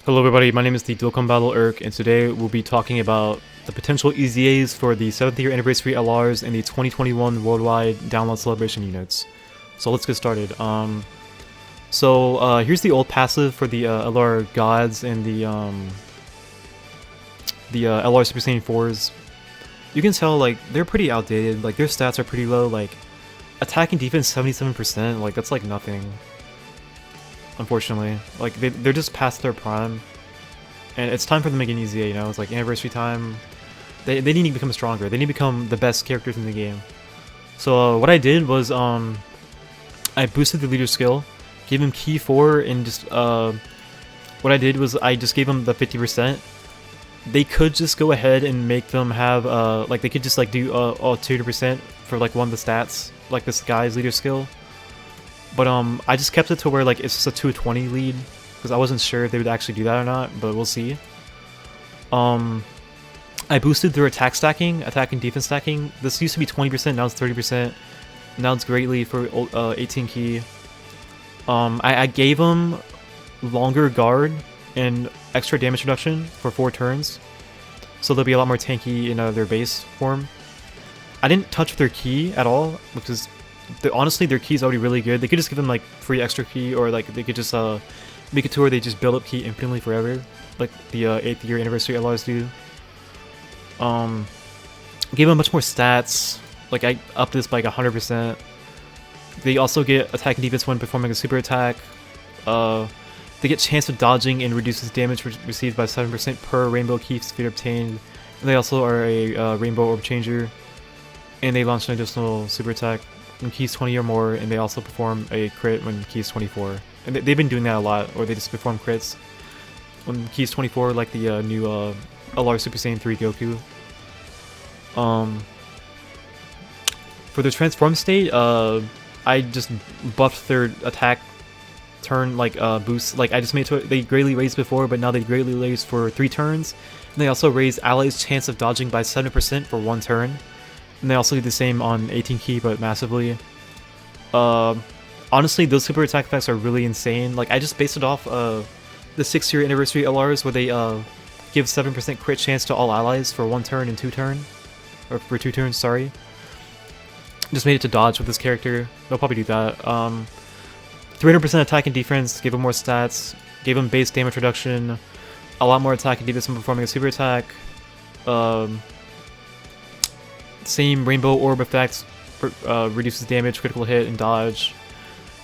Hello everybody, my name is the Dokkan Battle Urk, and today we'll be talking about the potential EZAs for the 7th year anniversary LRs and the 2021 worldwide download celebration units. So let's get started. Here's the old passive for the LR gods and the LR Super Saiyan 4s. You can tell like they're pretty outdated, like their stats are pretty low, like attack and defense 77%, like that's like nothing. Unfortunately, like they're just past their prime, and it's time for them to make an EZA. You know, it's like anniversary time. They need to become stronger. They need to become the best characters in the game. So what I did was I boosted the leader skill, gave him key 4, and just what I did was I just gave him the 50%. They could just go ahead and make them have like they could just like do 200% for like one of the stats, like this guy's leader skill. But I just kept it to where like it's just a 220 lead, because I wasn't sure if they would actually do that or not, but we'll see. I boosted their attack stacking, attack and defense stacking. This used to be 20%, now it's 30%. Now it's greatly for 18 key. I gave them longer guard and extra damage reduction for 4 turns, so they'll be a lot more tanky in their base form. I didn't touch their key at all, because honestly, their key is already really good. They could just give them like free extra key, or like they could just make it to where they just build up key infinitely forever, like the 8th year anniversary LRs do. Gave them much more stats. Like I upped this by like 100%. They also get attack and defense when performing a super attack. They get chance of dodging and reduces damage received by 7% per rainbow key sphere obtained. And they also are a rainbow orb changer. And they launch an additional super attack when keys 20 or more, and they also perform a crit when keys 24. And they've been doing that a lot, or they just perform crits when keys 24, like the new LR Super Saiyan 3 Goku. For their transform state, I just buffed their attack turn like boost. Like I just made it they greatly raised before, but now they greatly raised for 3 turns. And they also raised allies' chance of dodging by 7% for 1 turn. And they also do the same on 18 key, but massively. Honestly, those super attack effects are really insane. Like I just based it off the 6th year anniversary LRs, where they give 7% crit chance to all allies for 1 turn and 2 turn, or for 2 turns. Sorry. Just made it to dodge with this character. They'll probably do that. 300% attack and defense. Gave him more stats. Gave him base damage reduction. A lot more attack and defense when performing a super attack. Same rainbow orb effects, reduces damage, critical hit, and dodge.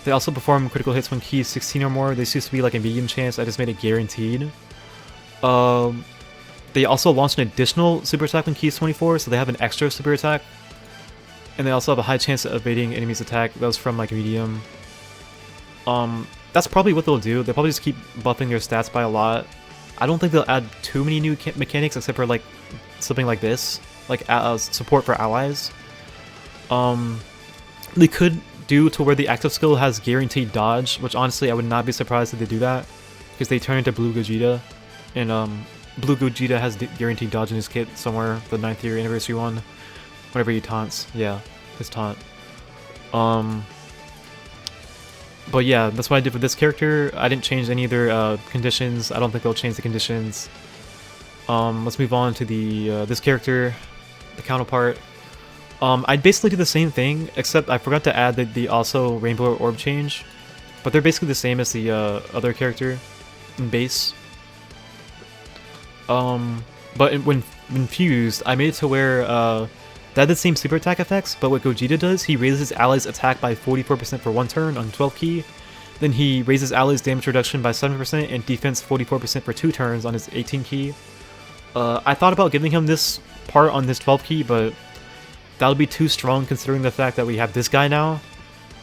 They also perform critical hits when keys 16 or more. This used to be like a medium chance, I just made it guaranteed. They also launched an additional super attack when keys 24, so they have an extra super attack. And they also have a high chance of evading enemies' attack. That was from like medium. That's probably what they'll do. They'll probably just keep buffing their stats by a lot. I don't think they'll add too many new mechanics, except for like something like this, like support for allies. They could do to where the active skill has guaranteed dodge, which honestly I would not be surprised if they do that, because they turn into Blue Gogeta, and Blue Gogeta has guaranteed dodge in his kit somewhere, the 9th year anniversary one, whenever he taunts. Yeah, his taunt. But yeah, that's what I did with this character. I didn't change any of their conditions. I don't think they'll change the conditions. Let's move on to the this character, the counterpart. I'd basically do the same thing, except I forgot to add the also rainbow orb change. But they're basically the same as the other character in base. But when fused, I made it to where that had the same super attack effects, but what Gogeta does, he raises his allies' attack by 44% for 1 turn on 12 key. Then he raises allies' damage reduction by 7% and defense 44% for 2 turns on his 18 key. I thought about giving him this part on his 12 key, but that would be too strong considering the fact that we have this guy now.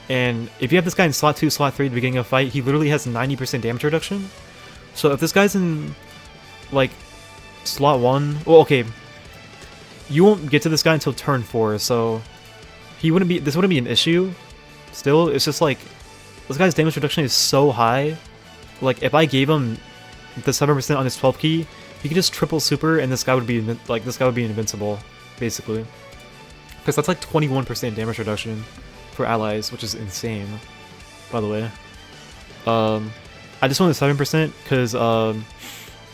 And if you have this guy in slot 2, slot 3 at the beginning of a fight, he literally has 90% damage reduction. So if this guy's in, like, slot 1... Well, okay, you won't get to this guy until turn 4, so this wouldn't be an issue. Still, it's just like, this guy's damage reduction is so high. Like, if I gave him the 7% on his 12 key, he could just triple super, and this guy would be invincible, basically. Because that's like 21% damage reduction for allies, which is insane, by the way. I just wanted 7% because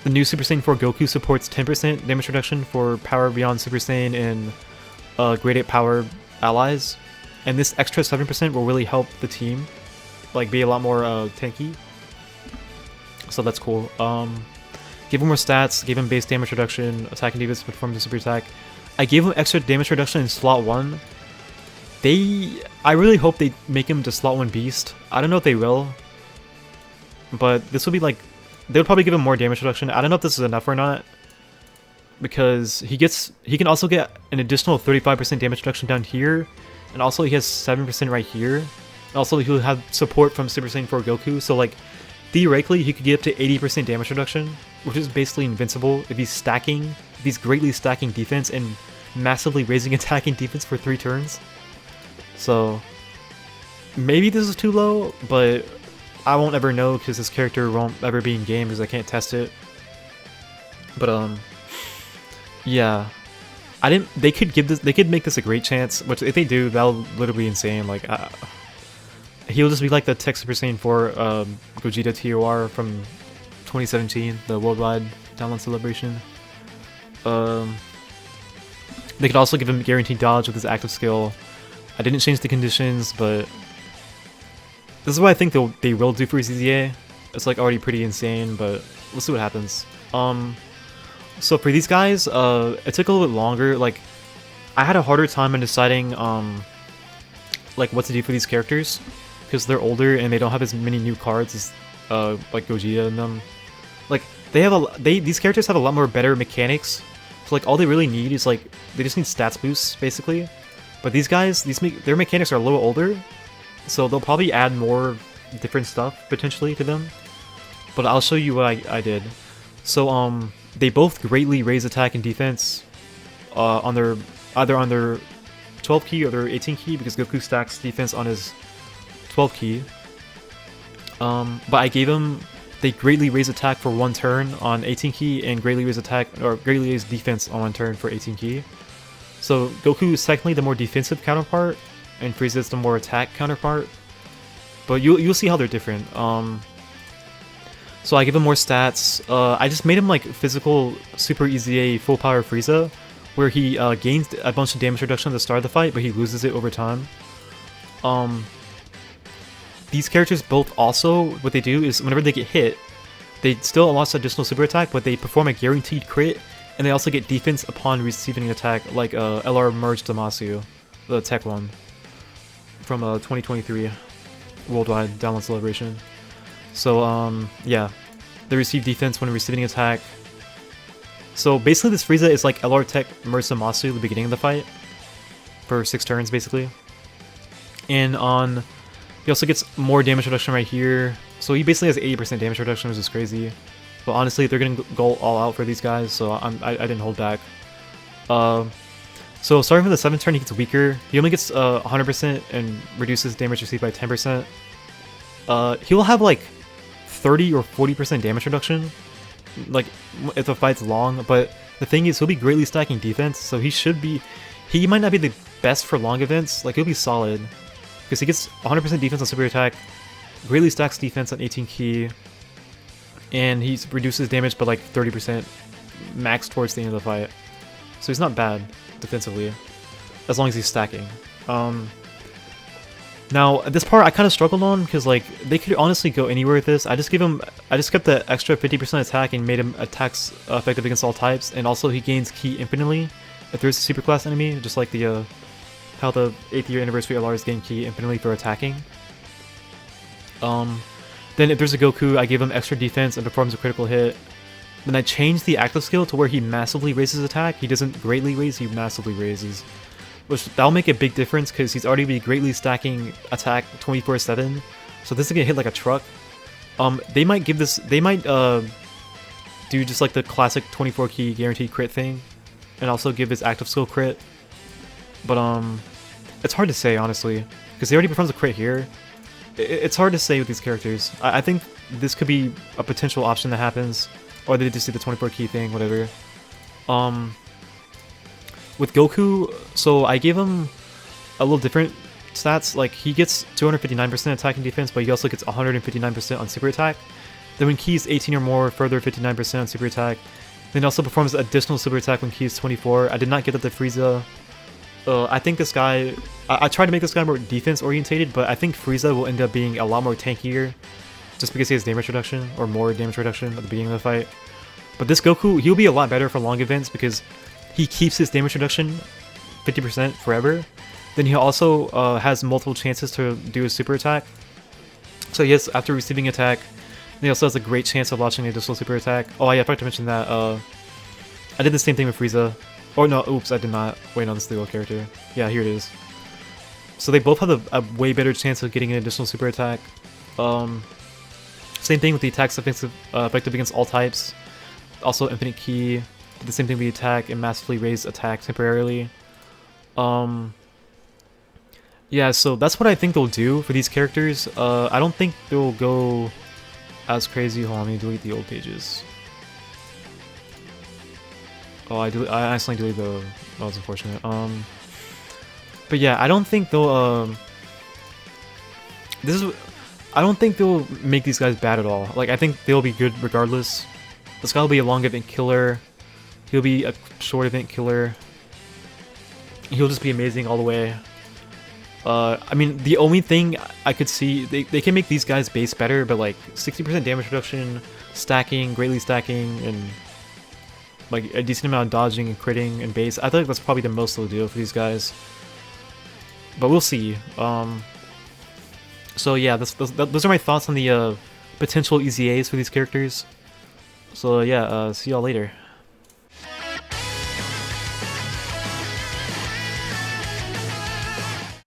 The new Super Saiyan 4 Goku supports 10% damage reduction for power beyond Super Saiyan and grade 8 power allies, and this extra 7% will really help the team, like, be a lot more tanky. So that's cool. Give him more stats, gave him base damage reduction, attack and defense perform the super attack. I gave him extra damage reduction in slot 1. I really hope they make him to slot 1 beast. I don't know if they will, but this would be like, they would probably give him more damage reduction. I don't know if this is enough or not, because he can also get an additional 35% damage reduction down here, and also he has 7% right here. And also he'll have support from Super Saiyan 4 Goku, so like theoretically he could get up to 80% damage reduction, which is basically invincible if he's greatly stacking defense and massively raising attack and defense for 3 turns. So maybe this is too low, but I won't ever know because this character won't ever be in game because I can't test it. But yeah, they could make this a great chance, which if they do, that'll literally be insane. Like he'll just be like the Tech Super Saiyan 4 Gogeta TOR from 2017, the worldwide download celebration. They could also give him guaranteed dodge with his active skill. I didn't change the conditions, but this is what I think they will do for EZA. It's like already pretty insane, but we'll see what happens. So for these guys, it took a little bit longer. Like, I had a harder time in deciding like what to do for these characters, because they're older and they don't have as many new cards as like Gogeta and them. Like these characters have a lot more better mechanics. So like all they really need is like they just need stats boosts basically. But these guys, their mechanics are a little older, so they'll probably add more different stuff potentially to them. But I'll show you what I did. So they both greatly raise attack and defense either on their 12 key or their 18 key, because Goku stacks defense on his 12 key. But I gave him, they greatly raise attack for 1 turn on 18 key and greatly raise defense on 1 turn for 18 key. So Goku is technically the more defensive counterpart, and Frieza is the more attack counterpart. But you'll see how they're different. So I give him more stats. I just made him like physical Super EZA full power Frieza, where he gains a bunch of damage reduction at the start of the fight, but he loses it over time. These characters both also, what they do is whenever they get hit, they still unlock additional super attack, but they perform a guaranteed crit, and they also get defense upon receiving an attack, like LR Merge Damasu, the tech one from 2023 worldwide download celebration. So yeah, they receive defense when receiving an attack. So basically this Frieza is like LR Tech Merge Damasu at the beginning of the fight for 6 turns basically. And he also gets more damage reduction right here. So he basically has 80% damage reduction, which is crazy. But honestly, they're gonna go all out for these guys, so I didn't hold back. So starting from the 7th turn, he gets weaker. He only gets 100% and reduces damage received by 10%. He'll have like 30 or 40% damage reduction, like if the fight's long. But the thing is, he'll be greatly stacking defense, so he might not be the best for long events. Like he'll be solid because he gets 100% defense on super attack, greatly stacks defense on 18 key. And he reduces damage by like 30% max towards the end of the fight. So he's not bad defensively, as long as he's stacking. Now, this part I kind of struggled on, because like they could honestly go anywhere with this. I just kept the extra 50% attack and made him attacks effective against all types, and also he gains ki infinitely if there's a superclass enemy, just like the how the 8th year anniversary LRs gain ki infinitely for attacking. Then if there's a Goku, I give him extra defense and performs a critical hit. Then I change the active skill to where he massively raises attack. He doesn't greatly raise, he massively raises. Which, that'll make a big difference because he's already greatly stacking attack 24/7. So this is gonna hit like a truck. They might do just like the classic 24 key guaranteed crit thing. And also give his active skill crit. But it's hard to say honestly, because he already performs a crit here. It's hard to say with these characters. I think this could be a potential option that happens, or they just do the 24 key thing, whatever. With Goku, so I gave him a little different stats. Like he gets 259% attack and defense, but he also gets 159% on super attack. Then when key is 18 or more, further 59% on super attack. Then also performs additional super attack when key is 24. I did not get that to Frieza. I think this guy... I tried to make this guy more defense orientated, but I think Frieza will end up being a lot more tankier just because he has damage reduction, or more damage reduction at the beginning of the fight. But this Goku, he'll be a lot better for long events because he keeps his damage reduction 50% forever. Then he also has multiple chances to do his super attack. So yes, after receiving attack, he also has a great chance of launching an additional super attack. Oh yeah, I forgot to mention that. I did the same thing with Frieza. Or no, oops, I did not. Wait, no, this is the old character. Yeah, here it is. So they both have a way better chance of getting an additional super attack. Same thing with the attacks effective against all types. Also infinite key. Did the same thing with the attack and massively raised attack temporarily. Yeah, so that's what I think they'll do for these characters. I don't think they'll go as crazy. Hold on, let me delete the old pages. Oh, I accidentally deleted the... That was unfortunate. But yeah, I don't think they'll... I don't think they'll make these guys bad at all. Like, I think they'll be good regardless. This guy will be a long event killer. He'll be a short event killer. He'll just be amazing all the way. I mean, the only thing I could see, they can make these guys base better, but like 60% damage reduction, stacking, greatly stacking, and like a decent amount of dodging and critting and base. I think that's probably the most they'll do for these guys. But we'll see. So yeah, those are my thoughts on the potential EZAs for these characters. So yeah, see y'all later.